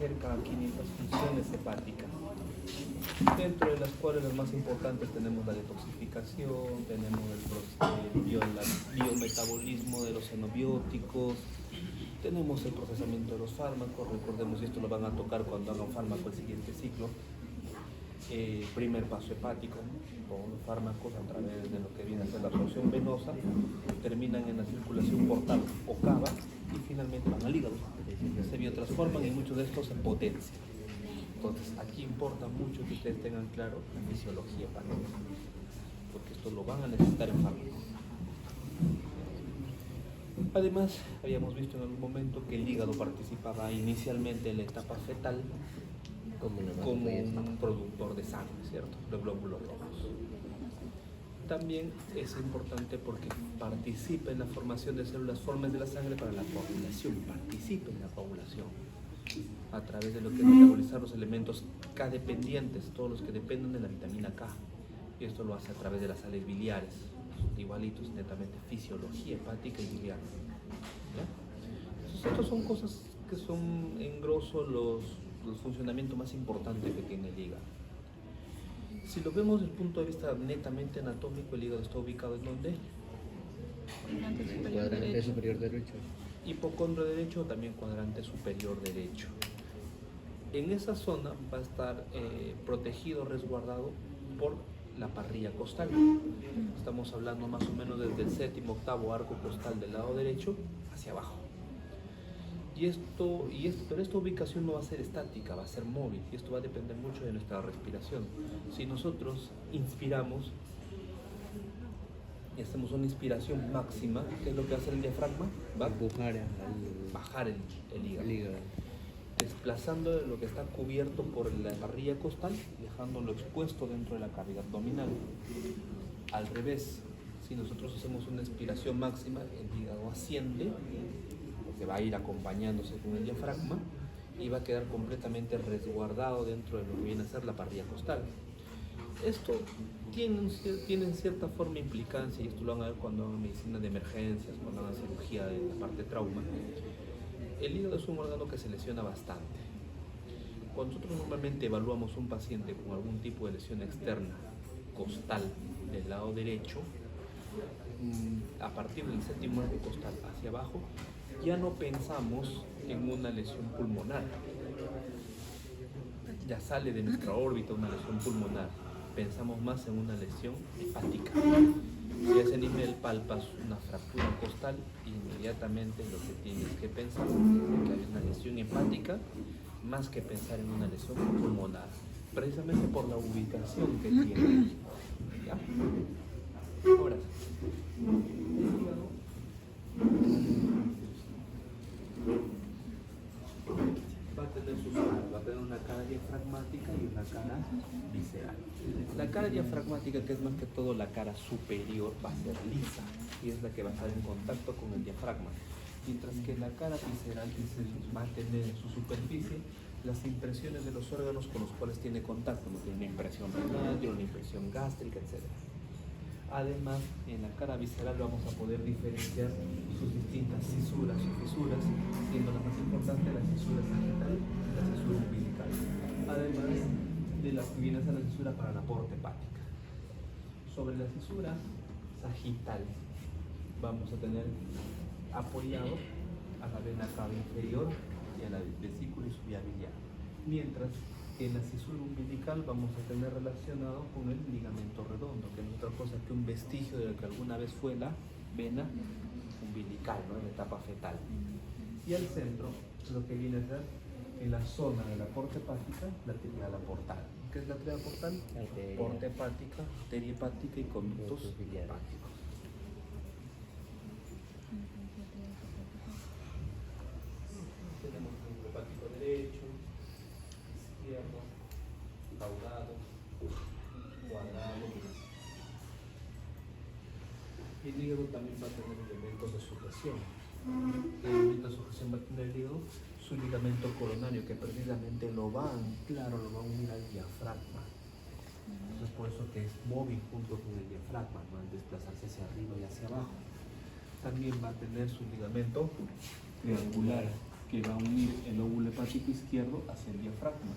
cerca a 500 funciones hepáticas, dentro de las cuales las más importantes tenemos la detoxificación, tenemos el biometabolismo de los xenobióticos, tenemos el procesamiento de los fármacos. Recordemos, y esto lo van a tocar cuando hagan fármaco el siguiente ciclo, primer paso hepático, con los fármacos a través de lo que viene a ser la absorción venosa, terminan en la circulación portal o cava y finalmente van al hígado, se biotransforman y muchos de estos se potencian. Entonces aquí importa mucho que ustedes tengan claro la fisiología hepática, porque esto lo van a necesitar en fármaco. Además, habíamos visto en algún momento que el hígado participaba inicialmente en la etapa fetal como un productor de sangre, ¿cierto? De glóbulos rojos. También es importante porque participa en la formación de células formes de la sangre para la coagulación, participa en la coagulación a través de lo que es metabolizar los elementos K dependientes, todos los que dependen de la vitamina K. Y esto lo hace a través de las sales biliares, igualitos, netamente fisiología hepática y biliar. Entonces, estas son cosas que son en grosso los funcionamientos más importantes que tiene el hígado. Si lo vemos desde el punto de vista netamente anatómico, el hígado está ubicado ¿en dónde? Cuadrante superior derecho. Hipocondrio derecho, también cuadrante superior derecho. En esa zona va a estar protegido, resguardado por la parrilla costal. Estamos hablando más o menos desde el séptimo, octavo arco costal del lado derecho hacia abajo. Pero esta ubicación no va a ser estática, va a ser móvil, y esto va a depender mucho de nuestra respiración. Si nosotros inspiramos y hacemos una inspiración máxima, ¿qué es lo que va a hacer el diafragma? Va a bajar el hígado, desplazando lo que está cubierto por la parrilla costal, dejándolo expuesto dentro de la cavidad abdominal. Al revés, si nosotros hacemos una inspiración máxima, el hígado asciende, que va a ir acompañándose con el diafragma y va a quedar completamente resguardado dentro de lo que viene a ser la parrilla costal. Esto tiene en cierta forma implicancia, y esto lo van a ver cuando hagan medicina de emergencias, cuando hagan cirugía de la parte trauma. El hígado es un órgano que se lesiona bastante. Cuando nosotros normalmente evaluamos un paciente con algún tipo de lesión externa costal del lado derecho, a partir del séptimo arco costal hacia abajo, ya no pensamos en una lesión pulmonar. Ya sale de nuestra órbita una lesión pulmonar. Pensamos más en una lesión hepática. Si a ese nivel palpas una fractura costal, inmediatamente lo que tienes que pensar es que hay una lesión hepática, más que pensar en una lesión pulmonar, precisamente por la ubicación que tiene. ¿Ya? Ahora, va a tener una cara diafragmática y una cara visceral. La cara diafragmática, que es más que todo la cara superior, va a ser lisa y es la que va a estar en contacto con el diafragma, mientras que la cara visceral va a tener en su superficie las impresiones de los órganos con los cuales tiene contacto. No tiene una impresión renal, tiene una impresión gástrica, etc. Además, en la cara visceral vamos a poder diferenciar sus distintas cisuras o fisuras, siendo la más importante la cisura sagital y la cisura umbilical, además de las que vienen a ser la cisura para la porta hepática. Sobre la cisura sagital vamos a tener apoyado a la vena cava inferior y a la vesícula y su vía biliar, mientras que en la cisura umbilical vamos a tener relacionado con el ligamento redondo, que no es otra cosa que un vestigio de lo que alguna vez fue la vena umbilical, ¿no? En la etapa fetal. Y al centro, lo que viene a ser en la zona de la porta hepática, la triada portal. ¿Qué es la triada portal? Porta hepática, arteria hepática y conductos hepáticos. Tenemos el hepático derecho, izquierdo, caudado, cuadrado. Y el hígado también va a tener elementos de sujeción. ¿Qué elemento de sujeción va a tener el hígado? Su ligamento coronario, que precisamente lo va a unir al diafragma. Entonces, por eso que es móvil junto con el diafragma, no al desplazarse hacia arriba y hacia abajo. También va a tener su ligamento triangular, que va a unir el lóbulo hepático izquierdo hacia el diafragma.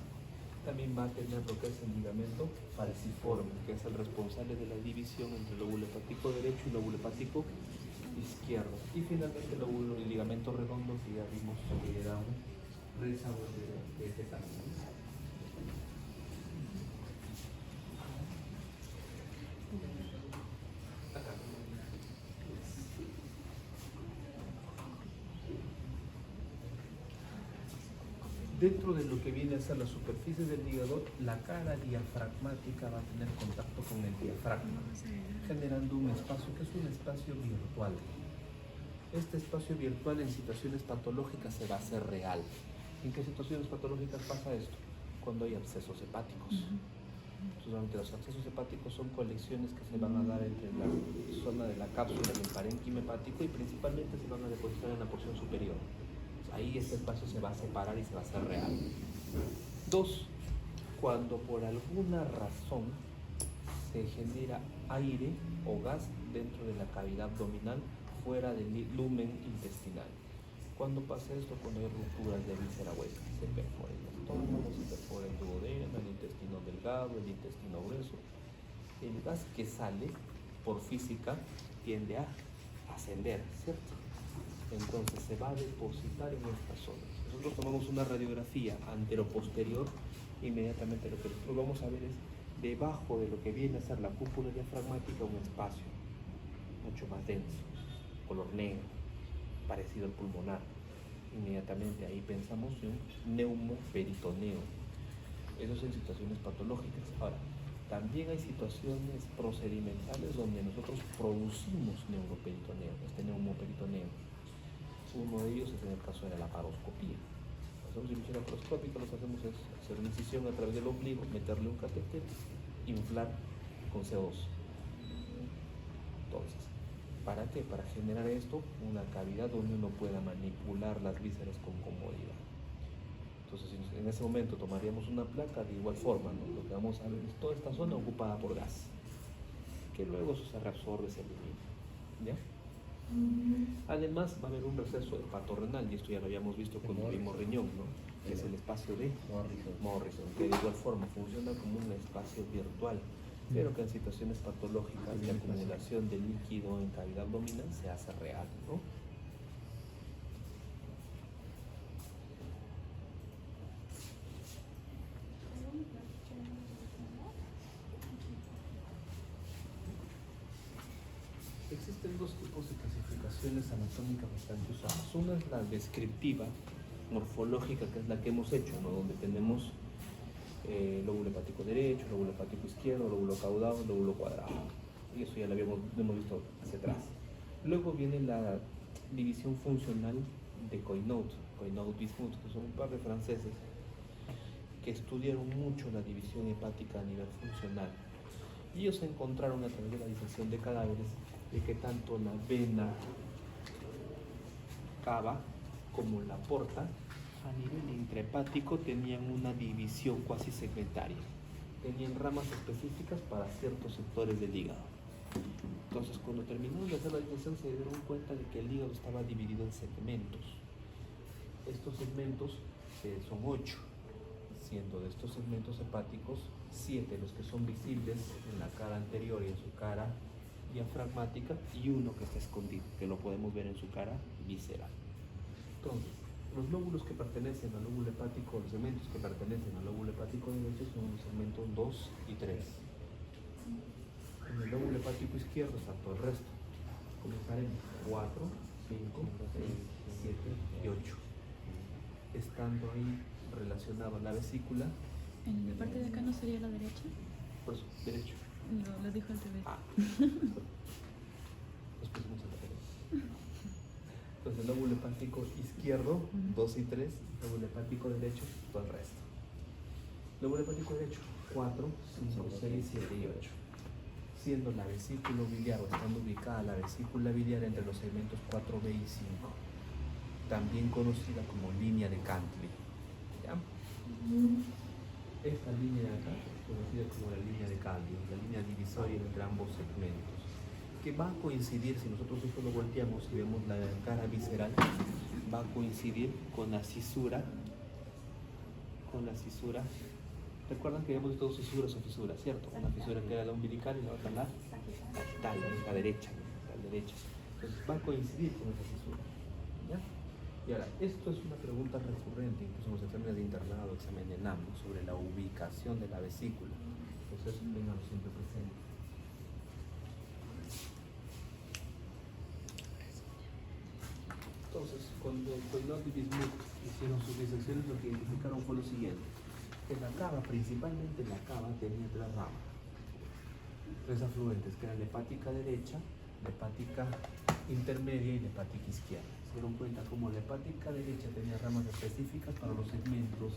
También va a tener lo que es el ligamento falciforme, que es el responsable de la división entre el lóbulo hepático derecho y el lóbulo hepático izquierdo. Y finalmente el ligamento redondo, que ya vimos que era un rezago de este tamaño. Dentro de lo que viene a ser la superficie del hígado, la cara diafragmática va a tener contacto con el diafragma, generando un espacio que es un espacio virtual. Este espacio virtual en situaciones patológicas se va a hacer real. ¿En qué situaciones patológicas pasa esto? Cuando hay abscesos hepáticos. Solamente los abscesos hepáticos son colecciones que se van a dar entre la zona de la cápsula del parénquima hepático y principalmente se van a depositar en la porción superior. Ahí este espacio se va a separar y se va a hacer real. 2. Cuando por alguna razón se genera aire o gas dentro de la cavidad abdominal fuera del lumen intestinal. ¿Cuándo pasa esto? Cuando hay rupturas de víscera hueca. Se perfora el estómago, se perfora el duodeno, el intestino delgado, el intestino grueso. El gas que sale por física tiende a ascender, ¿cierto? Entonces se va a depositar en esta zona. Nosotros tomamos una radiografía antero-posterior, inmediatamente lo que nosotros vamos a ver es debajo de lo que viene a ser la cúpula diafragmática un espacio mucho más denso, color negro, parecido al pulmonar. Inmediatamente ahí pensamos en un neumoperitoneo. Eso es en situaciones patológicas. Ahora, también hay situaciones procedimentales donde nosotros producimos neuroperitoneo, este neumoperitoneo. Uno de ellos es en el caso de la laparoscopía. Hacemos cirugía laparoscópica, lo que hacemos es hacer una incisión a través del ombligo, meterle un catéter, inflar con CO2. Entonces, ¿para qué? Para generar esto, una cavidad donde uno pueda manipular las vísceras con comodidad. Entonces, en ese momento tomaríamos una placa de igual forma, ¿no? Lo que vamos a ver es toda esta zona ocupada por gas, que luego eso se reabsorbe, se elimina. ¿Ya? Además va a haber un receso hepatorrenal, y esto ya lo habíamos visto cuando vimos riñón, ¿no? Que es el espacio de Morrison, que de igual forma funciona como un espacio virtual, pero que en situaciones patológicas de acumulación de líquido en cavidad abdominal se hace real, ¿no? Existen dos tipos de clasificaciones anatómicas bastante usadas. Una es la descriptiva, morfológica, que es la que hemos hecho, ¿no? Donde tenemos lóbulo hepático derecho, lóbulo hepático izquierdo, lóbulo caudado, lóbulo cuadrado. Y eso ya lo hemos visto hacia atrás. Luego viene la división funcional de Coinaud, Coinaud-Bismuth, que son un par de franceses que estudiaron mucho la división hepática a nivel funcional. Y ellos encontraron a través de la disección de cadáveres de que tanto la vena cava como la porta a nivel intrahepático tenían una división cuasi segmentaria. Tenían ramas específicas para ciertos sectores del hígado. Entonces, cuando terminaron de hacer la disección, se dieron cuenta de que el hígado estaba dividido en segmentos. Estos segmentos son 8, siendo de estos segmentos hepáticos 7 los que son visibles en la cara anterior y en su cara diafragmática, y uno que está escondido, que lo podemos ver en su cara visceral. Entonces, los lóbulos que pertenecen al lóbulo hepático, los segmentos que pertenecen al lóbulo hepático derecho son los segmentos 2 y 3. En el lóbulo hepático izquierdo está todo el resto. Comenzaremos 4, 5, 6, 7 y 8. Estando ahí relacionado a la vesícula. ¿En la parte de acá no sería la derecha? Por eso, derecho. No, lo dijo al revés. Los pusimos en la derecha. Entonces el lóbulo hepático izquierdo, 2 y 3, lóbulo hepático derecho, todo el resto. Lóbulo hepático derecho, 4, 5, 6, 7 y 8. Siendo la vesícula biliar, o estando ubicada la vesícula biliar entre los segmentos 4B y 5, también conocida como línea de Cantley. ¿Ya? Esta línea de acá es conocida como la línea de Cantley, la línea divisoria entre ambos segmentos, que va a coincidir, si nosotros esto lo volteamos y vemos la cara visceral, va a coincidir con la cisura, recuerdan que habíamos visto dos fisuras o fisuras, ¿cierto? Una fisura que era la umbilical y la otra la sagital, la derecha, entonces va a coincidir con esa fisura, ¿ya? Y ahora, esto es una pregunta recurrente, incluso en los exámenes de internado, examen de NAM, sobre la ubicación de la vesícula, entonces tenganlo siempre presente. Entonces, cuando Coilot y Bismuth hicieron sus disecciones, lo que identificaron fue lo siguiente: que la cava, principalmente la cava, tenía tres ramas, tres afluentes, que eran la hepática derecha, la hepática intermedia y la hepática izquierda. Se dieron cuenta como la hepática derecha tenía ramas específicas para los segmentos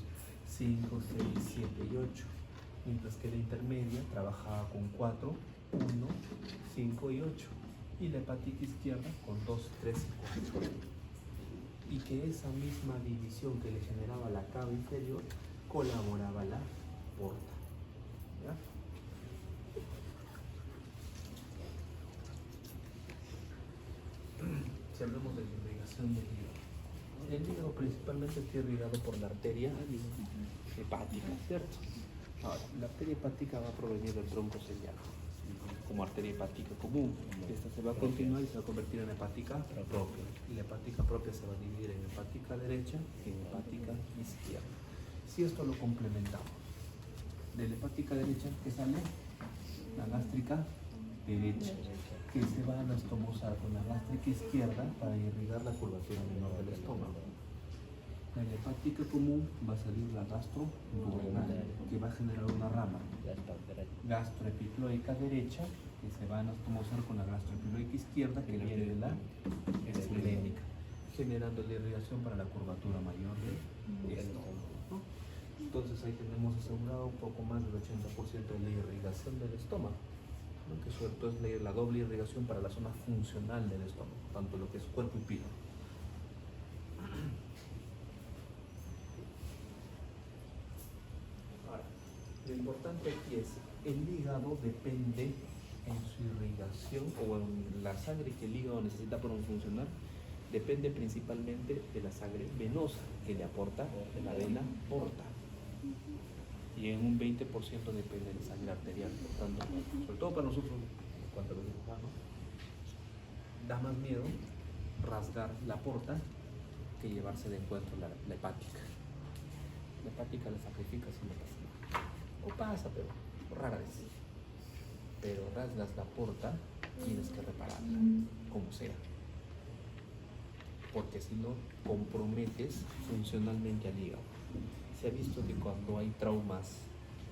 5, 6, 7 y 8, mientras que la intermedia trabajaba con 4, 1, 5 y 8, y la hepática izquierda con 2, 3 y 4. Y que esa misma división que le generaba la cava inferior colaboraba la porta. ¿Ya? Si hablamos de la irrigación del hígado, el hígado principalmente está irrigado por la arteria hepática, ¿cierto? Ahora, la arteria hepática va a provenir del tronco celíaco como arteria hepática común. Esta se va a continuar y se va a convertir en hepática propia. Y la hepática propia se va a dividir en hepática derecha y en hepática izquierda. Si esto lo complementamos, de la hepática derecha, ¿qué sale? La gástrica derecha, que se va a anastomosar con la gástrica izquierda para irrigar la curvatura menor del estómago. De la hepática común va a salir la gastroduodenal, que va a generar una rama gastroepiploica derecha, que se va a anastomosar con la gastroepiploica izquierda, que viene de la esplenic, generando la irrigación para la curvatura mayor del estómago, ¿no? Entonces ahí tenemos asegurado un poco más del 80% de la irrigación del estómago, ¿no? Que sobre todo es la doble irrigación para la zona funcional del estómago, tanto lo que es cuerpo y pilo. Ahora, lo importante aquí es, el hígado depende en su irrigación, o en la sangre que el hígado necesita para funcionar, depende principalmente de la sangre venosa que le aporta la vena porta. Y en un 20% depende de sangre arterial. Por tanto, sobre todo para nosotros, cuando los cirujanos, da más miedo rasgar la porta que llevarse de encuentro la hepática. La hepática la sacrifica si no pasa nada. O pasa, pero rara vez. Pero rasgas la porta, tienes que repararla, como sea. Porque si no, comprometes funcionalmente al hígado. Se ha visto que cuando hay traumas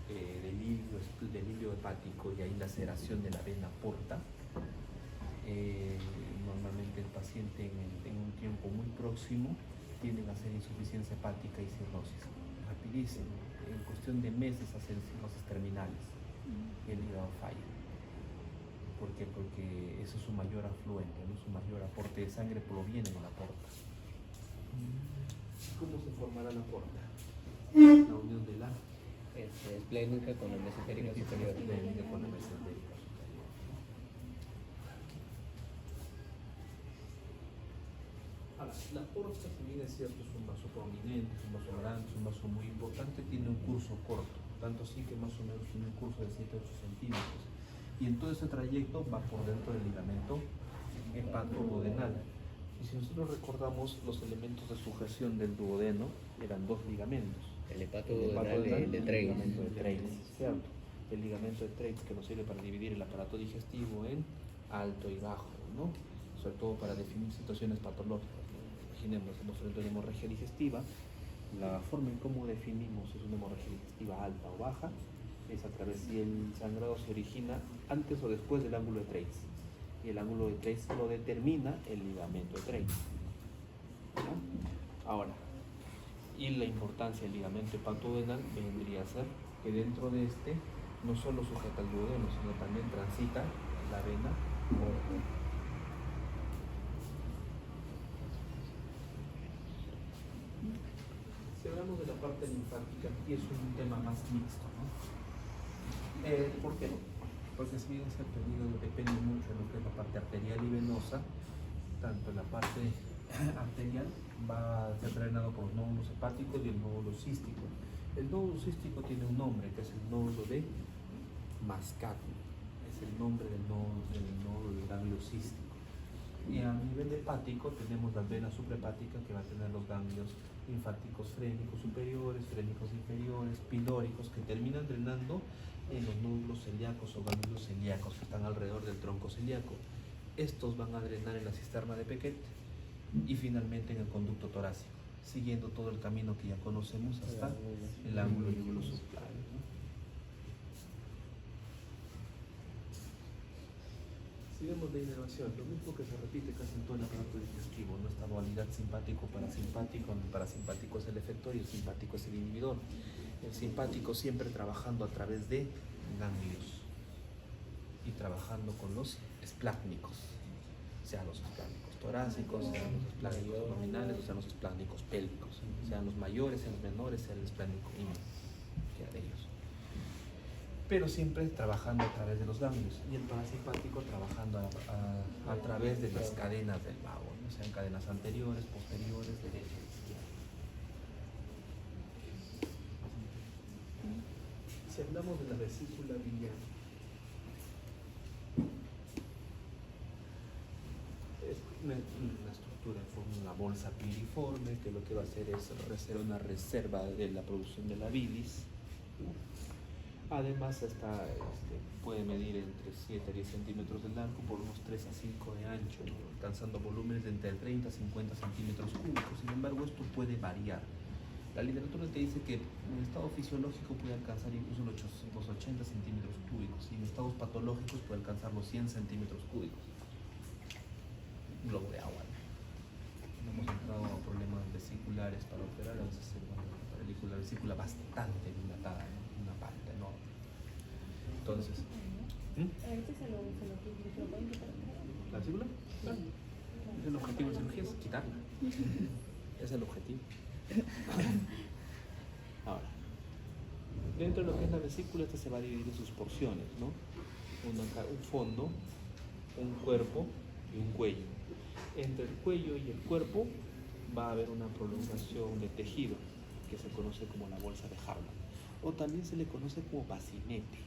del hilo hepático y hay laceración de la vena porta, normalmente el paciente en un tiempo muy próximo tiende a hacer insuficiencia hepática y cirrosis. Rapidísimo, en cuestión de meses hacen cirrosis terminales y el hígado falla. ¿Por qué? Porque ese es su mayor afluente, ¿no? Su mayor aporte de sangre proviene de la porta. ¿Cómo se formará la porta? La unión de la esplénica con el mesentérico superior. esplénica con el mesentérico superior. Ahora, la porta, si bien es cierto, es un vaso prominente, es un vaso grande, es un vaso muy importante, tiene un curso corto, tanto así que más o menos tiene un curso de 7-8 centímetros. Y en todo ese trayecto va por dentro del ligamento hepatoduodenal. Y si nosotros recordamos, los elementos de sujeción del duodeno eran dos ligamentos. El hepatoduodenal y el de el Treitz. ligamento de Treitz, ¿cierto? El ligamento de Treitz, que nos sirve para dividir el aparato digestivo en alto y bajo, ¿no? Sobre todo para definir situaciones patológicas. Imaginemos, hemos frente a una hemorragia digestiva, la forma en cómo definimos si es una hemorragia digestiva alta o baja es a través si el sangrado se origina antes o después del ángulo de Treitz. Y el ángulo de Treitz lo determina el ligamento de Treitz, ¿no? Ahora, y la importancia del ligamento hepatoduodenal vendría a ser que dentro de este no solo sujeta el duodeno, sino también transita la vena porta. Si hablamos de la parte linfática, aquí es un tema más mixto, ¿no? ¿Por qué no? Porque si bien es cierto, el hígado depende mucho de lo que es la parte arterial y venosa, tanto la parte arterial va a ser drenado por los nódulos hepáticos y el nódulo cístico. El nódulo cístico tiene un nombre, que es el nódulo de Mascagni. Es el nombre del nódulo del ganglio cístico. Y a nivel hepático tenemos las venas suprahepáticas, que va a tener los ganglios linfáticos frénicos superiores, frénicos inferiores, pilóricos, que terminan drenando en los nódulos celíacos o ganglios celíacos que están alrededor del tronco celíaco. Estos van a drenar en la cisterna de Pequet y finalmente en el conducto torácico, siguiendo todo el camino que ya conocemos hasta el ángulo yugulo-subclavio, ¿no? Si vemos la inervación, lo mismo que se repite casi en todo el aparato digestivo, ¿no? Esta dualidad simpático-parasimpático, donde el parasimpático es el efector y el simpático es el inhibidor. El simpático siempre trabajando a través de ganglios y trabajando con los esplácnicos, sean los esplácnicos torácicos, sean los esplácnicos abdominales o sean los esplácnicos pélvicos, sean los mayores, sean los menores, sea el esplácnico mínimo, que de ellos. Pero siempre trabajando a través de los ganglios, y el parasimpático trabajando a través de las cadenas del vago, ¿no? Sean cadenas anteriores, posteriores, derecha y izquierda. Si hablamos de la vesícula biliar, es una estructura en forma de una bolsa piriforme, que lo que va a hacer es ser una reserva de la producción de la bilis. Además puede medir entre 7 a 10 centímetros de largo por unos 3 a 5 de ancho, ¿no? Alcanzando volúmenes de entre 30 a 50 centímetros cúbicos. Sin embargo, esto puede variar. La literatura te dice que en estado fisiológico puede alcanzar incluso los 80 centímetros cúbicos y en estados patológicos puede alcanzar los 100 centímetros cúbicos. Un globo de agua, ¿no? Hemos entrado a problemas vesiculares para operar, a veces la vesícula bastante dilatada, ¿no? Una pata enorme. Entonces, A veces se lo pueden quitar. ¿la vesícula? Claro. Es el objetivo de la cirugía, es quitarla. Es el objetivo. Ahora, dentro de lo que es la vesícula, esta se va a dividir en sus porciones, ¿no? Un fondo, un cuerpo y un cuello. Entre el cuello y el cuerpo va a haber una prolongación de tejido que se conoce como la bolsa de Harman, o también se le conoce como bacinete.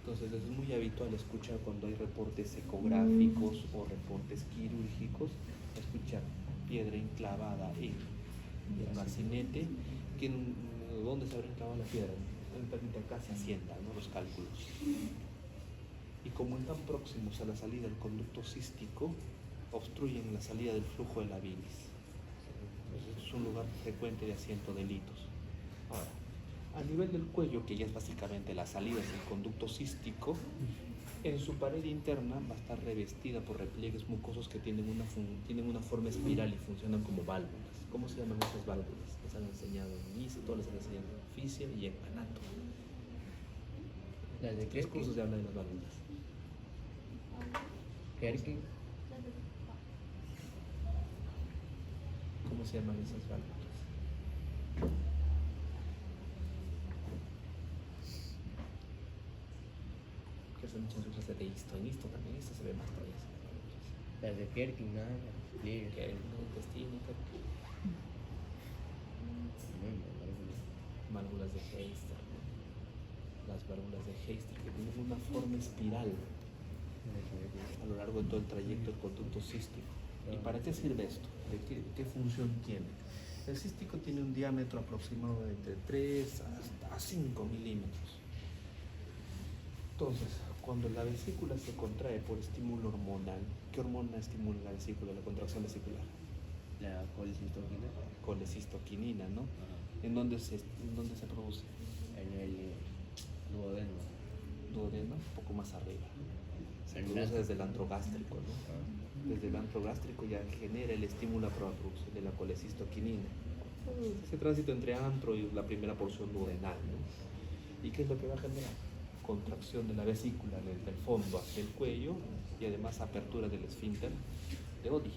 Entonces es muy habitual escuchar cuando hay reportes ecográficos o reportes quirúrgicos, escuchar piedra enclavada en el bacinete, ¿dónde se habrá enclavado la piedra? Permite acá se asientan, ¿no? Los cálculos. Y como están próximos a la salida del conducto cístico, obstruyen la salida del flujo de la bilis. Es un lugar frecuente de asiento de litos. Ahora, a nivel del cuello, que ya es básicamente la salida del conducto cístico, en su pared interna va a estar revestida por repliegues mucosos que tienen una forma espiral y funcionan como válvulas. ¿Cómo se llaman esas válvulas? Les han enseñado en inicio, todos les han enseñado en fisio y en anato. ¿Las de ¿Qué cursos se habla de las válvulas? Kerkin? ¿Cómo se llaman esas válvulas? Que son muchas cosas de histo. En histo también, esto se ve más todavía. Las de Kerkin, nada, pliegues. Que el intestino, válvulas de Heister, ¿no? Las válvulas de Heister que tienen una forma espiral a lo largo de todo el trayecto del conducto cístico. ¿Y para qué sirve esto? ¿De qué función tiene? El cístico tiene un diámetro aproximado de entre 3 hasta 5 milímetros. Entonces, cuando la vesícula se contrae por estímulo hormonal, ¿qué hormona estimula la vesícula, la contracción vesicular? La colecistoquina. Colecistoquinina, ¿no? ¿En dónde se produce? En el duodeno. Duodeno, un poco más arriba. Se El produce naso. desde el antrogástrico, ¿no? Desde el antrogástrico ya genera el estímulo para la producción de la colecistoquinina. Ese tránsito entre antro y la primera porción duodenal, ¿no? ¿Y qué es lo que va a generar? Contracción de la vesícula desde el fondo hacia el cuello y además apertura del esfínter de Oddi.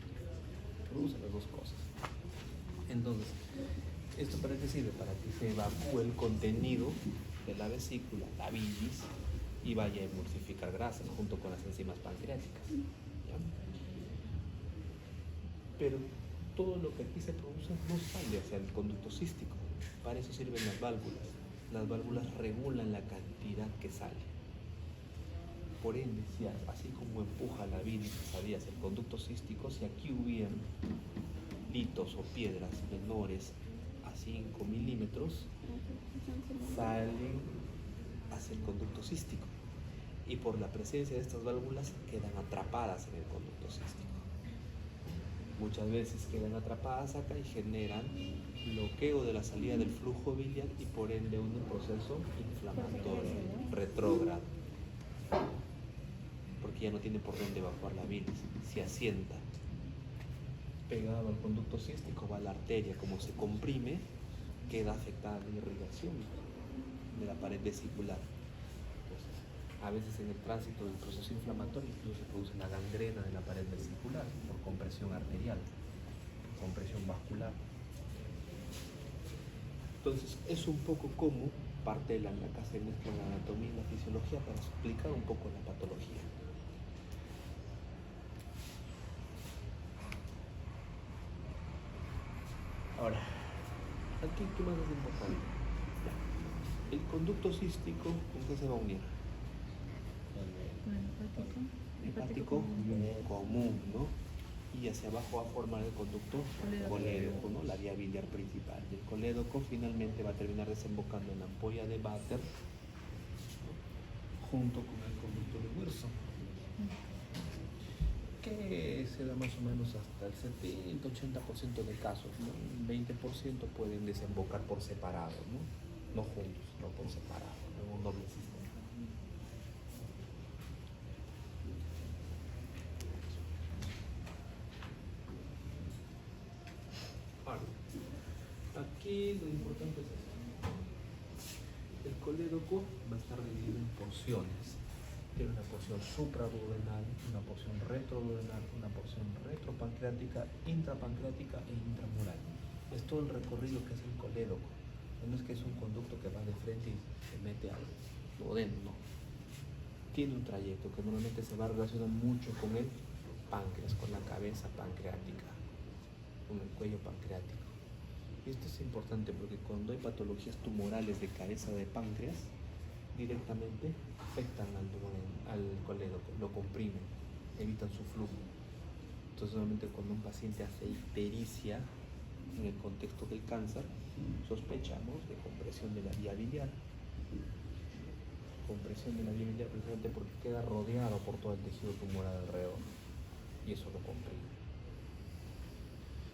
Produce las dos cosas. Entonces, ¿esto para qué sirve? Para que se evacúe el contenido de la vesícula, la bilis, y vaya a emulsificar grasas junto con las enzimas pancreáticas. ¿Ya? Pero todo lo que aquí se produce no sale hacia el conducto cístico. Para eso sirven las válvulas. Las válvulas regulan la cantidad que sale. Por ende, si así como empuja la bilis hacia el conducto cístico, si aquí hubieran litos o piedras menores a 5 milímetros, salen hacia el conducto cístico. Y por la presencia de estas válvulas quedan atrapadas en el conducto cístico. Muchas veces quedan atrapadas acá y generan bloqueo de la salida del flujo biliar y por ende un proceso inflamatorio retrógrado, porque ya no tiene por dónde evacuar la bilis, se asienta. Pegado al conducto cístico va la arteria, como se comprime, queda afectada la irrigación de la pared vesicular. Entonces, a veces en el tránsito del proceso inflamatorio incluso se produce la gangrena de la pared vesicular por compresión arterial, por compresión vascular. Entonces es un poco como parte de la acá se mezcla la anatomía y la fisiología para explicar un poco la patología. Ahora, aquí qué más es importante. El conducto cístico, ¿con qué se va a unir? Con el Hepático común, ¿no? Y hacia abajo va a formar el conducto colédoco, ¿no? La vía biliar principal. Y el colédoco finalmente va a terminar desembocando en la ampolla de Vater, ¿no? Junto con el conducto de Wilson, que se da más o menos hasta el 70-80% de casos, ¿no? Un 20% pueden desembocar por separado, ¿no? No juntos, no por separado, en un doble sistema. Aquí lo importante es esto. El colédoco va a estar dividido en porciones. Tiene una porción suprarduodenal, una porción retroduodenal, una porción retropancreática, intrapancreática e intramural. Es todo el recorrido que es el colédoco. No es que es un conducto que va de frente y se mete al duodeno, no. Tiene un trayecto que normalmente se va a relacionar mucho con el páncreas, con la cabeza pancreática, con el cuello pancreático. Y esto es importante porque cuando hay patologías tumorales de cabeza de páncreas, directamente afectan al colédoco, lo comprimen, evitan su flujo. Entonces, normalmente cuando un paciente hace ictericia en el contexto del cáncer, sospechamos de compresión de la vía biliar. Compresión de la vía biliar precisamente porque queda rodeado por todo el tejido tumoral alrededor y eso lo comprime.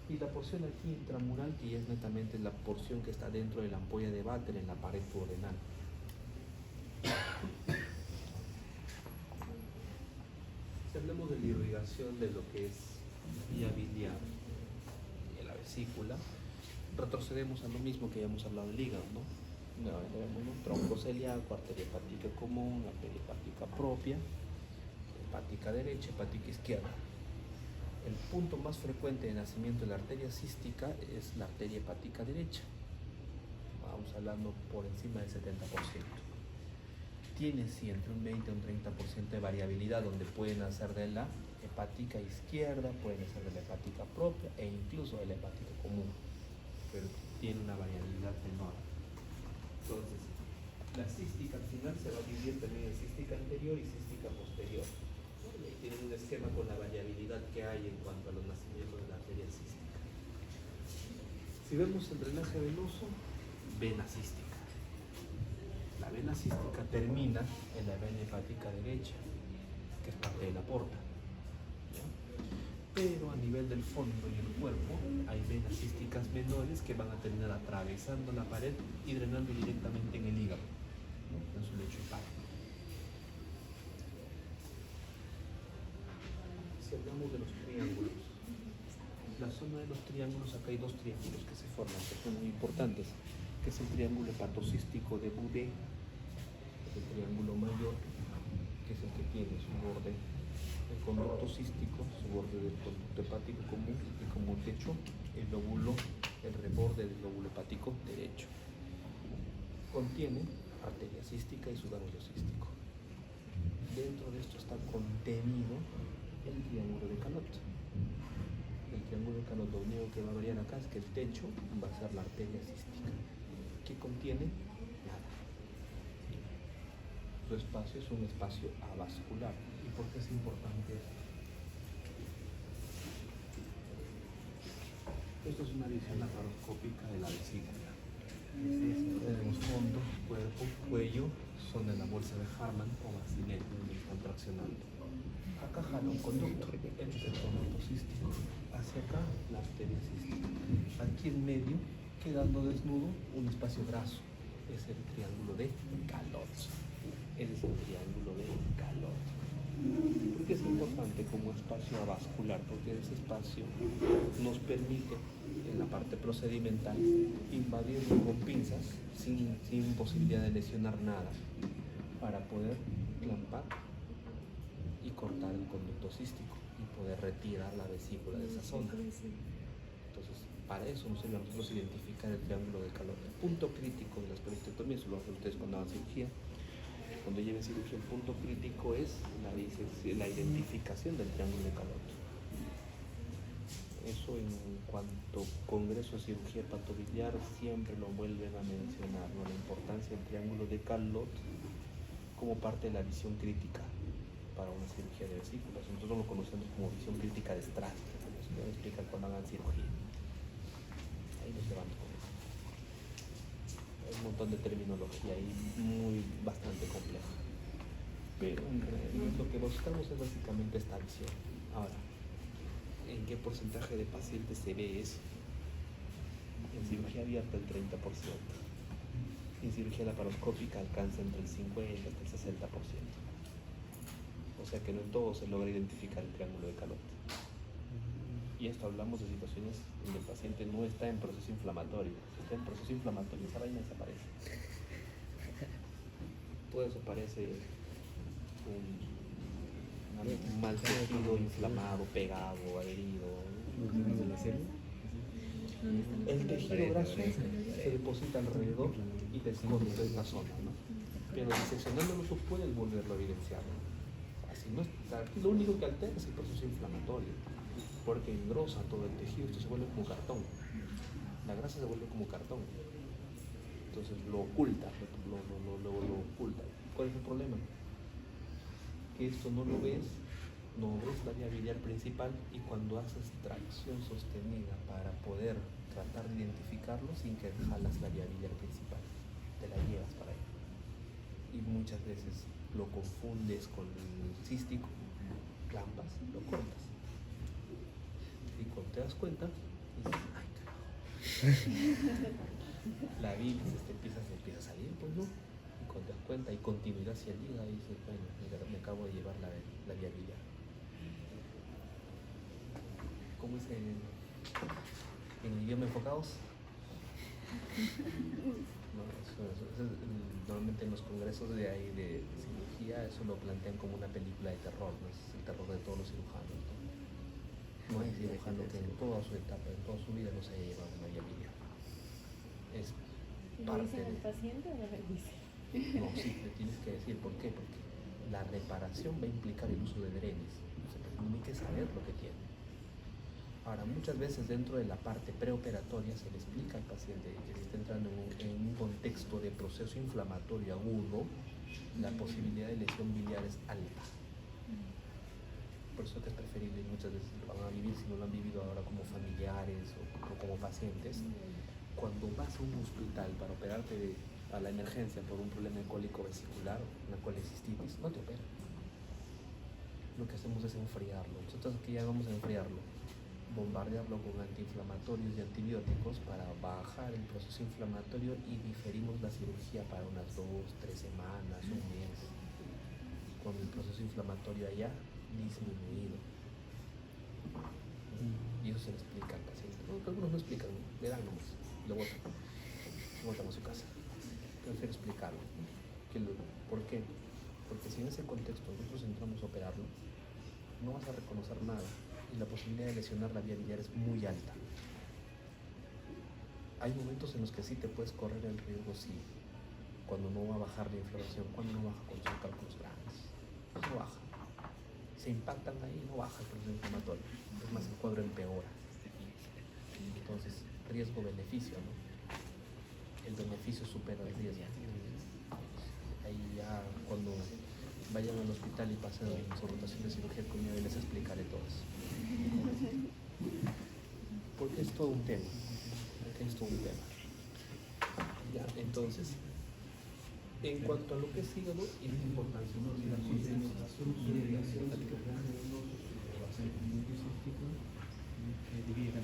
Y la porción aquí intramural, que ya es netamente la porción que está dentro de la ampolla de Vater en la pared duodenal. Si hablamos de la irrigación de lo que es vía biliar en la vesícula, retrocedemos a lo mismo que ya hemos hablado del hígado, ¿no? Nuevamente vemos un tronco celíaco, arteria hepática común, arteria hepática propia, hepática derecha, hepática izquierda. El punto más frecuente de nacimiento de la arteria cística es la arteria hepática derecha. Vamos hablando por encima del 70%. Tiene sí entre un 20 y un 30% de variabilidad, donde pueden nacer de la hepática izquierda, pueden nacer de la hepática propia e incluso de la hepática común, pero tiene una variabilidad menor. Entonces, la cística al final se va a dividir también en cística anterior y cística posterior. Y tienen un esquema con la variabilidad que hay en cuanto a los nacimientos de la arteria cística. Si vemos el drenaje venoso, vena cística. La vena cística termina en la vena hepática derecha, que es parte de la porta. ¿Ya? Pero a nivel del fondo y el cuerpo hay venas císticas menores que van a terminar atravesando la pared y drenando directamente en el hígado, ¿no? En su lecho hepático. Si hablamos de los triángulos, la zona de los triángulos, acá hay dos triángulos que se forman, que son muy importantes, que es el triángulo hepatocístico de Boudet, el triángulo mayor, que es el que tiene su borde el conducto cístico, su borde del conducto hepático común y como techo el lóbulo, el reborde del lóbulo hepático derecho. Contiene arteria cística y su ganglio cístico. Dentro de esto está contenido el triángulo de Carnot. El triángulo de Carnot lo único que va a variar acá es que el techo va a ser la arteria cística. ¿Qué contiene? Nada. Su espacio es un espacio avascular. ¿Y por qué es importante esto? Esto es una visión laparoscópica de la vesícula. Tenemos fondo, cuerpo, cuello, son de la bolsa de Harman o Basilea, donde están traccionando. Acá jala un conducto, este es el conducto cístico. Hacia acá, la arteria cística. Aquí en medio, quedando desnudo, un espacio graso. Es el triángulo de Calot. Ese es el triángulo de Calot. ¿Por qué es importante como espacio avascular? Porque ese espacio nos permite, en la parte procedimental, invadirlo con pinzas sin posibilidad de lesionar nada para poder clampar y cortar el conducto cístico y poder retirar la vesícula de esa zona. Entonces, para eso nos sirve a nosotros identificar el triángulo de Calot. El punto crítico de las periostectomías, eso lo hacen ustedes cuando hagan cirugía. Cuando lleven cirugía, el punto crítico es la identificación del triángulo de Calot. Eso en cuanto congreso de cirugía hepatobiliar siempre lo vuelven a mencionar, ¿no? La importancia del triángulo de Calot como parte de la visión crítica para una cirugía de vesículas. Nosotros lo conocemos como visión crítica de Strass, como se puede explicar cuando hagan cirugía. Ahí los levanto con eso. Hay un montón de terminología ahí bastante compleja. Pero en realidad lo que buscamos es básicamente esta visión. Ahora, ¿en qué porcentaje de pacientes se ve eso? En cirugía abierta el 30%. En cirugía laparoscópica alcanza entre el 50 hasta el 60%. O sea que no en todo se logra identificar el triángulo de Calot. Y esto hablamos de situaciones donde el paciente no está en proceso inflamatorio. Si está en proceso inflamatorio, esa vaina desaparece. Todo eso parece un mal tejido inflamado, pegado, adherido. El tejido graso se deposita alrededor y descontra esta zona, ¿no? Pero diseccionándolo tú puedes volverlo a evidenciar, ¿no? Así no está. Aquí lo único que altera es el proceso inflamatorio, porque engrosa todo el tejido, esto se vuelve como cartón. La grasa se vuelve como cartón. Entonces lo oculta, lo oculta. ¿Cuál es el problema? Que esto no lo ves, no ves la vía biliar principal, y cuando haces tracción sostenida para poder tratar de identificarlo, sin que jalas la vía biliar principal, te la llevas para ahí. Y muchas veces lo confundes con el cístico, clampas, lo cortas. Y cuando te das cuenta, dices, ay carajo. La bilis empieza a salir, pues no. Y cuando te das cuenta, hay continuidad hacia el hígado, y dices, bueno, me acabo de llevar la vía biliar. ¿Cómo es en idioma enfocados? No, normalmente en los congresos de ahí de cirugía eso lo plantean como una película de terror, ¿no? Es el terror de todos los cirujanos, ¿no? No hay cirujano que en toda su etapa, en toda su vida no se haya llevado una vía biliar. Es ¿Lo parte dicen al de... paciente o no lo dicen? No, sí, le tienes que decir. ¿Por qué? Porque la reparación va a implicar el uso de drenes. O sea, tiene que saber lo que tiene. Ahora, muchas veces dentro de la parte preoperatoria se le explica al paciente que si está entrando en un contexto de proceso inflamatorio agudo, la posibilidad de lesión biliar es alta. Por eso que es preferible, y muchas veces lo van a vivir, si no lo han vivido ahora como familiares o como pacientes, cuando vas a un hospital para operarte a la emergencia por un problema cólico vesicular, una colecistitis, no te operan. Lo que hacemos es enfriarlo. Nosotros aquí ya vamos a enfriarlo, bombardearlo con antiinflamatorios y antibióticos para bajar el proceso inflamatorio, y diferimos la cirugía para unas 2, 3 semanas, un mes, con el proceso inflamatorio allá disminuido. Y eso se le explica al paciente. No, algunos no explican, le dan nomás, lo botan a su casa. Prefiero explicarlo. ¿Por qué? Porque si en ese contexto nosotros entramos a operarlo, no vas a reconocer nada, y la posibilidad de lesionar la vía biliar es muy alta. Hay momentos en los que sí te puedes correr el riesgo, sí, cuando no va a bajar la inflamación, cuando no baja con sus cálculos grandes, no baja. Se impactan ahí, no baja el proceso inflamatorio, es más, el cuadro empeora. Entonces, riesgo-beneficio, ¿no? El beneficio supera el riesgo. Ahí ya cuando vayan al hospital y pasen su rotación de cirugía conmigo, les explicaré todo eso. Porque es todo un tema. Es todo un tema. Ya, entonces, en cuanto a lo que es hígado y la importancia, ¿no? Si la concentración y irrigación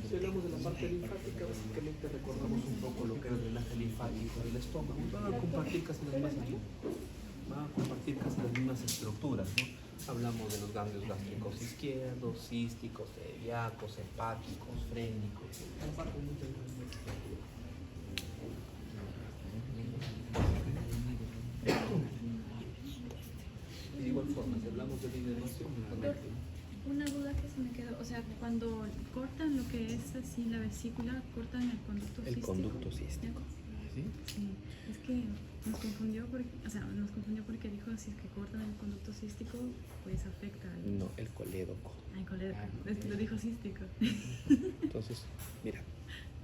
si hablamos de la parte linfática, básicamente recordamos un poco lo que es el drenaje linfático del estómago. Van a compartir casi las mismas estructuras, ¿no? Hablamos de los ganglios gástricos izquierdos, císticos, celíacos, hepáticos, frénicos. Comparten muchas estructuras. Y de igual forma, si hablamos de la inervación, Una duda que se me quedó, o sea, cuando cortan lo que es así la vesícula, cortan el conducto cístico. el conducto cístico. Sí, es que nos confundió porque dijo si es que cortan el conducto cístico, pues afecta al... No, el colédoco. Al colédoco, es que lo dijo cístico. Entonces, mira,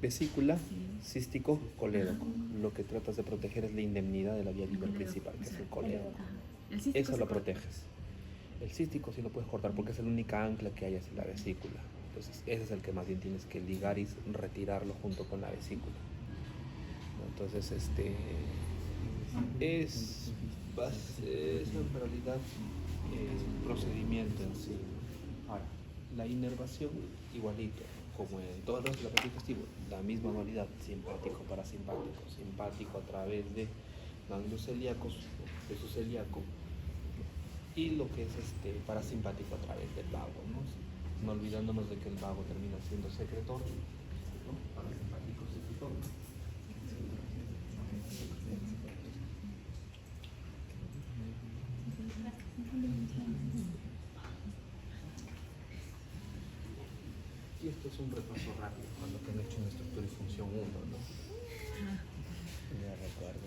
vesícula, Sí. cístico, colédoco. Lo que tratas de proteger es la indemnidad de la vía libre colédoco, principal, que o es sea, el colédoco. Ajá. El cístico Eso se lo corta. proteges. El cístico sí lo puedes cortar porque es la única ancla que hay hacia la vesícula. Entonces, ese es el que más bien tienes que ligar y retirarlo junto con la vesícula. ¿No? Entonces, es en realidad el procedimiento en sí. Ahora, la inervación, igualito, como en todas las aparatos digestivo, la misma modalidad, simpático, parasimpático, simpático a través de ganglios celíacos, peso celíaco, y lo que es parasimpático a través del vago, ¿no? No olvidándonos de que el vago termina siendo secretor, ¿no? Parasimpático secretor. Y esto es un repaso rápido con lo que han hecho en estructura y función 1, ¿no? Ya recuerdo.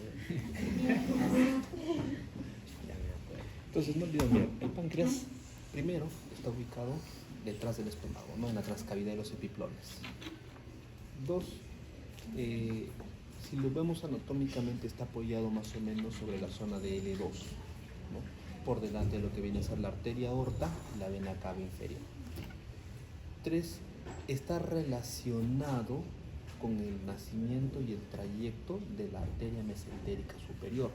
Ya me acuerdo. Entonces, no olviden, mira, el páncreas primero está ubicado detrás del estómago, ¿no? En la transcavidad de los epiplones. 2, si lo vemos anatómicamente, está apoyado más o menos sobre la zona de L2, ¿no? Por delante de lo que viene a ser la arteria aorta y la vena cava inferior. 3, está relacionado con el nacimiento y el trayecto de la arteria mesentérica superior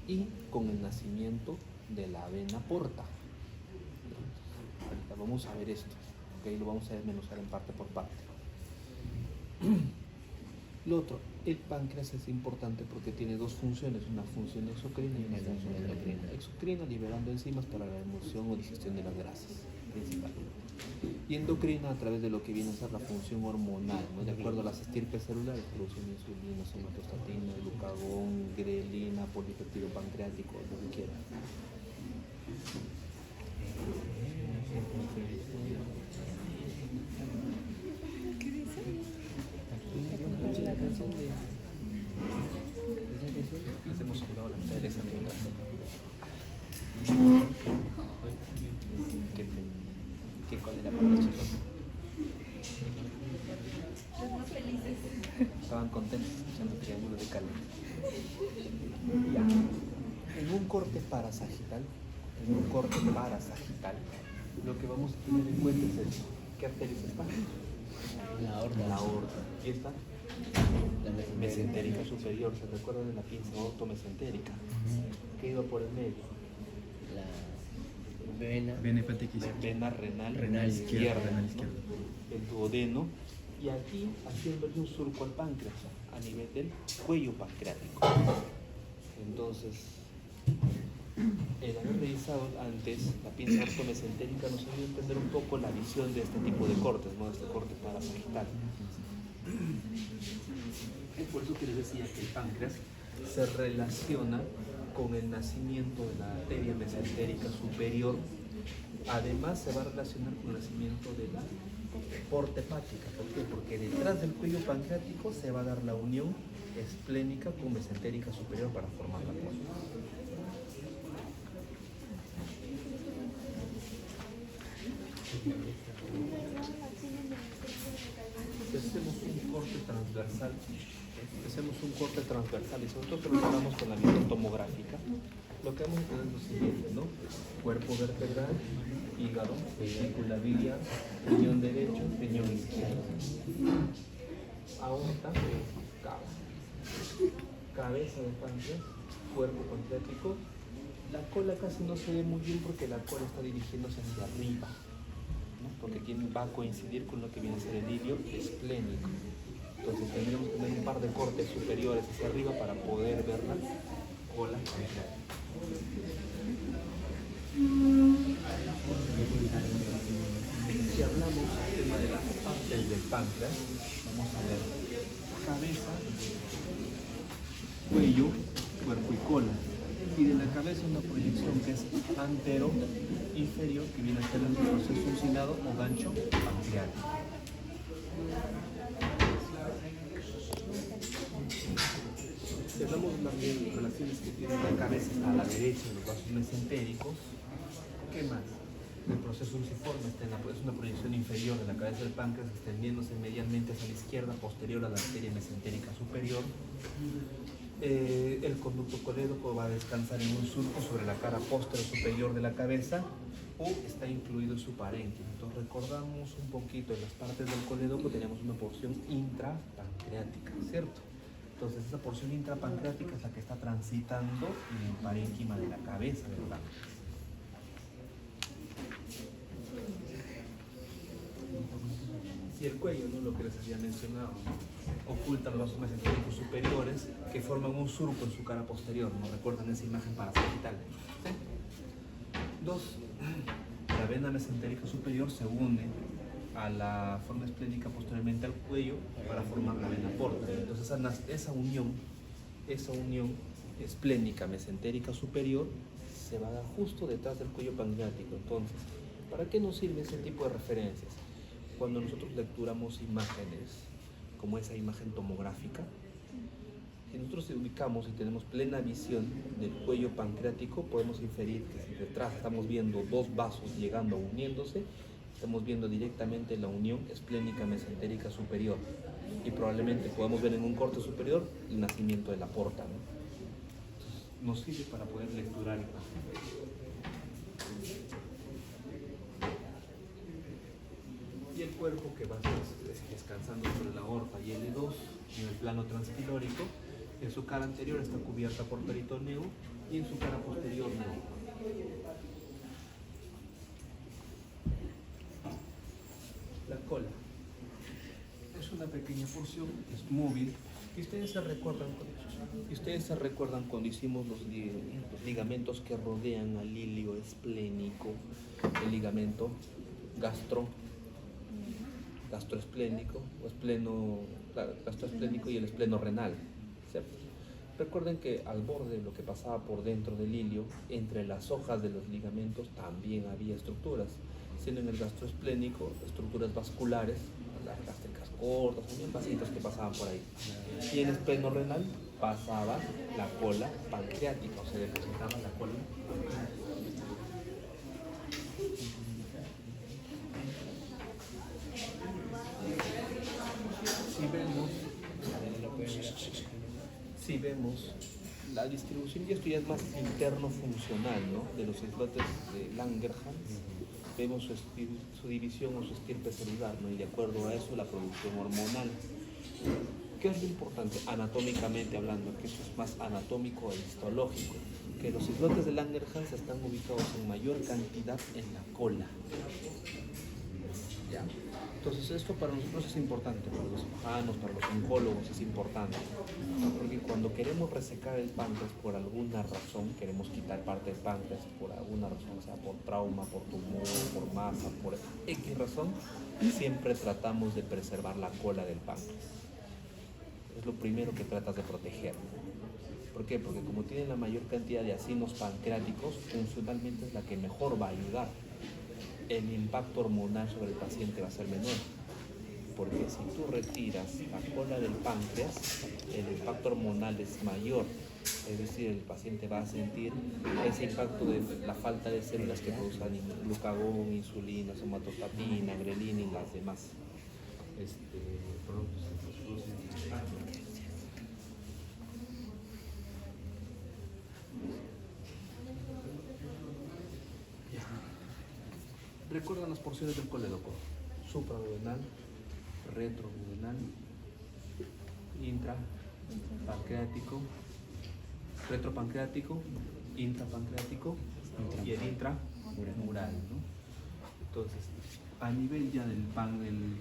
y con el nacimiento de la vena porta. Ahorita vamos a ver esto, ¿okay? Lo vamos a desmenuzar en parte por parte. Lo otro, el páncreas es importante porque tiene dos funciones, una función exocrina y una función endocrina. Exocrina liberando enzimas para la emulsión o digestión de las grasas, principalmente. Y endocrina a través de lo que viene a ser la función hormonal, ¿no? De acuerdo a las estirpes celulares, producción de insulina, somatostatina, glucagón, grelina, polipeptido pancreático, lo que quieran. ¿Qué dice? La canción de... Les hemos jugado la mitad del examen en casa. ¿Qué cuál era para los chicos? Los más felices. Estaban contentos escuchando Triángulo de Calor. Ya. En un corte parasagital, lo que vamos a tener en cuenta es esto. ¿Qué arterias están? La aorta. La aorta. ¿Y esta? La Mesentérica superior. ¿Se recuerdan de la pinza ortomesentérica? ¿Qué iba por el medio? La vena. Vena hepática izquierda. Vena renal, Renal izquierda, renal ¿no? izquierda. El duodeno, y aquí haciéndole un surco al páncreas a nivel del cuello pancreático. Entonces, el haber revisado antes la pinza ortomesentérica nos ayuda a entender un poco la visión de este tipo de cortes, ¿no? De este corte parasagital. Es por eso que les decía que el páncreas se relaciona con el nacimiento de la arteria mesentérica superior. Además se va a relacionar con el nacimiento de la porta hepática. ¿Por qué? Porque detrás del cuello pancreático se va a dar la unión esplénica con mesentérica superior para formar la porta. Hacemos un corte transversal. Hacemos un corte transversal y sobre todo que lo trabajamos con la visión tomográfica. Lo que vamos a tener es lo siguiente, ¿no? Cuerpo vertebral, hígado, vesícula biliar, riñón derecho, riñón izquierdo. Aorta, cava. Cabeza de páncreas, cuerpo pancreático. La cola casi no se ve muy bien porque la cola está dirigiéndose hacia arriba, ¿no? Porque aquí va a coincidir con lo que viene a ser el hilio esplénico. Entonces tendríamos que tener un par de cortes superiores hacia arriba para poder ver la cola pancreática. Si hablamos del tema de las partes del páncreas, vamos a ver cabeza, cuello, cuerpo y cola. Y de la cabeza una proyección que es antero-inferior, que viene a ser el proceso uncinado o gancho pancreático. Si hablamos también de relaciones que tiene la cabeza a la derecha en los vasos mesentéricos, ¿qué más? El proceso unciforme es una proyección inferior de la cabeza del páncreas extendiéndose medialmente hacia la izquierda, posterior a la arteria mesentérica superior. El conducto colédoco va a descansar en un surco sobre la cara posterior superior de la cabeza o está incluido en su parénquima. Entonces recordamos un poquito en las partes del colédoco tenemos una porción intrapancreática, ¿cierto? Entonces esa porción intrapancreática es la que está transitando en el parénquima de la cabeza del páncreas. Y el cuello, ¿no? Lo que les había mencionado, oculta los vasos mesentéricos superiores que forman un surco en su cara posterior, ¿no? Recuerdan esa imagen parasagittal. ¿Sí? 2. La vena mesentérica superior se une a la forma esplénica posteriormente al cuello para formar la vena porta. Entonces esa unión esplénica mesentérica superior se va a dar justo detrás del cuello pancreático. Entonces, ¿para qué nos sirve ese tipo de referencias? Cuando nosotros lecturamos imágenes, como esa imagen tomográfica, si nosotros ubicamos y tenemos plena visión del cuello pancreático, podemos inferir que si detrás estamos viendo dos vasos llegando, uniéndose, estamos viendo directamente la unión esplénica mesentérica superior. Y probablemente podamos ver en un corte superior el nacimiento de la porta, ¿no? Entonces, nos sirve para poder lecturar imágenes. Y el cuerpo que va descansando sobre la aorta y L2 en el plano transpilórico, en su cara anterior está cubierta por peritoneo y en su cara posterior no. La cola es una pequeña porción, es móvil, y ustedes se recuerdan cuando hicimos los ligamentos que rodean al hilio esplénico, el ligamento gastroesplénico gastroesplénico y el espleno renal, ¿cierto? Recuerden que al borde de lo que pasaba por dentro del hilio, entre las hojas de los ligamentos también había estructuras, siendo en el gastroesplénico estructuras vasculares, las gástricas cortas, también vasitos que pasaban por ahí. Y en el espleno renal pasaba la cola pancreática, o se depositaba la cola pancreática. Si vemos la distribución, y esto ya es más interno funcional, ¿no? De los islotes de Langerhans, vemos su división o su estirpe celular, ¿no? Y de acuerdo a eso la producción hormonal. ¿Qué es lo importante? Anatómicamente hablando, que esto es más anatómico e histológico, que los islotes de Langerhans están ubicados en mayor cantidad en la cola. ¿Ya? Entonces esto para nosotros es importante, para los cirujanos, para los oncólogos es importante, porque cuando queremos resecar el páncreas por alguna razón, queremos quitar parte del páncreas por alguna razón, sea por trauma, por tumor, por masa, por X razón, siempre tratamos de preservar la cola del páncreas. Es lo primero que tratas de proteger. ¿Por qué? Porque como tiene la mayor cantidad de acinos pancreáticos, funcionalmente es la que mejor va a ayudar. El impacto hormonal sobre el paciente va a ser menor, porque si tú retiras la cola del páncreas, el impacto hormonal es mayor, Es decir, el paciente va a sentir ese impacto de la falta de células que producen glucagón, insulina, somatostatina, grelina y las demás productos que producen. Recuerdan las porciones del colédoco: supraduodenal, retroduodenal, intrapancreático, retropancreático, intrapancreático y el intramural, ¿no? Entonces, a nivel ya del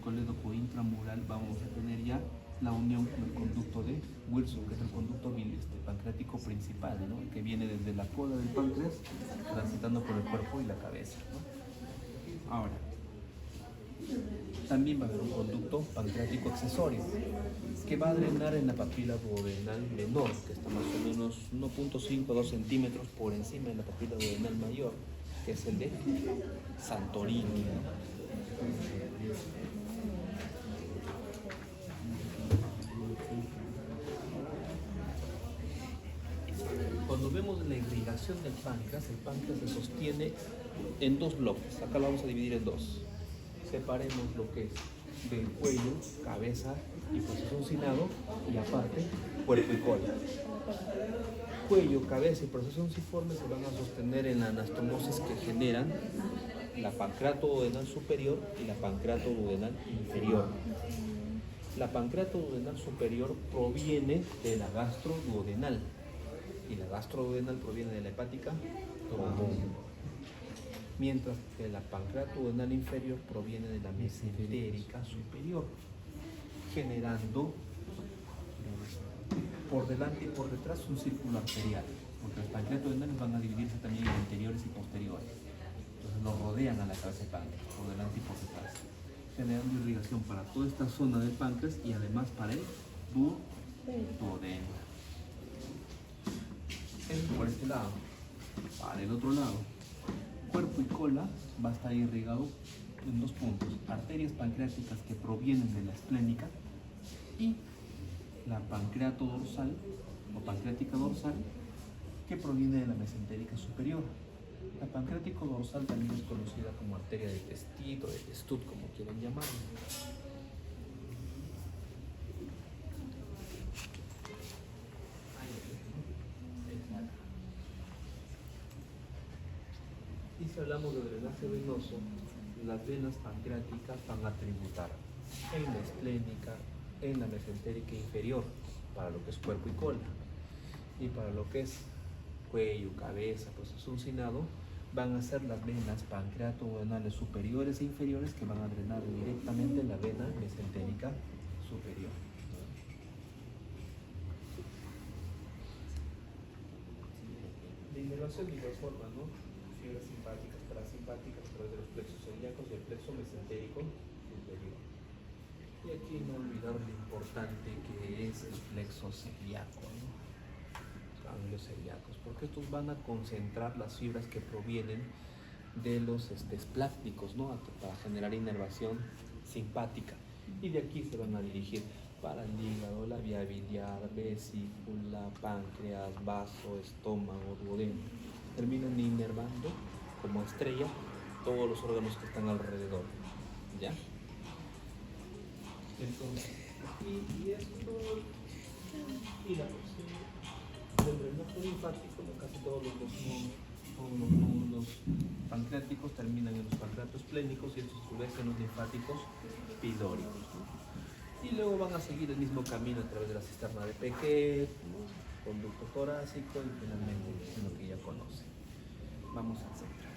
colédoco intramural vamos a tener ya la unión con el conducto de Wilson, que es el conducto pancreático principal, ¿no? Que viene desde la cola del páncreas, transitando por el cuerpo y la cabeza, ¿no? Ahora, también va a haber un conducto pancreático accesorio que va a drenar en la papila duodenal menor, que está más o menos 1.5 a 2 centímetros por encima de la papila duodenal mayor, que es el de Santorini, ¿no? Cuando vemos la irrigación del páncreas, el páncreas se sostiene en dos bloques. Acá lo vamos a dividir en dos. Separemos lo que es del cuello, cabeza y proceso uncinado, y aparte cuerpo y cola. Cuello, cabeza y proceso unciforme se van a sostener en la anastomosis que generan la pancreato duodenal superior y la pancreato duodenal inferior. La pancreato duodenal superior proviene de la gastroduodenal y la gastroduodenal proviene de la hepática común, mientras que la pancreato duodenal inferior proviene de la mesentérica superior, generando por delante y por detrás un círculo arterial, porque los pancreatos duodenales van a dividirse también en anteriores y posteriores. Entonces los rodean a la cabeza del páncreas, por delante y por detrás, generando irrigación para toda esta zona del páncreas y además para el duodeno. Eso por este lado. Para el otro lado, cuerpo y cola va a estar irrigado en dos puntos: arterias pancreáticas que provienen de la esplénica y la pancreato dorsal o pancreática dorsal que proviene de la mesentérica superior. La pancreático dorsal también es conocida como arteria de Testit o de Testut, como quieran llamarlo. Y si hablamos de drenaje venoso, las venas pancreáticas van a tributar en la esplénica, en la mesentérica inferior, para lo que es cuerpo y cola, y para lo que es cuello, cabeza, proceso uncinado, van a ser las venas pancreato-duodenales superiores e inferiores que van a drenar directamente la vena mesentérica superior. La inervación de igual forma, ¿no? Fibras simpáticas, parasimpáticas a través de los plexos celíacos y el plexo mesentérico superior. Y aquí no olvidar lo importante que es el plexo celíaco, ¿no? Ganglios celíacos, porque estos van a concentrar las fibras que provienen de los esplácnicos, ¿no? Para generar inervación simpática, y de aquí se van a dirigir para el hígado, la vía biliar, vesícula, páncreas, vaso, estómago, duodeno. Terminan inervando como estrella todos los órganos que están alrededor, ¿ya? Entonces, y esto, y la posición del drenaje linfático, ¿no? Casi todos los nódulos pancreáticos terminan en los pancreatos esplénicos y estos a su vez en los linfáticos pilóricos, ¿no? Y luego van a seguir el mismo camino a través de la cisterna de Pequet, ¿no? Conducto torácico y finalmente en lo que ya conocen. Vamos a centrar.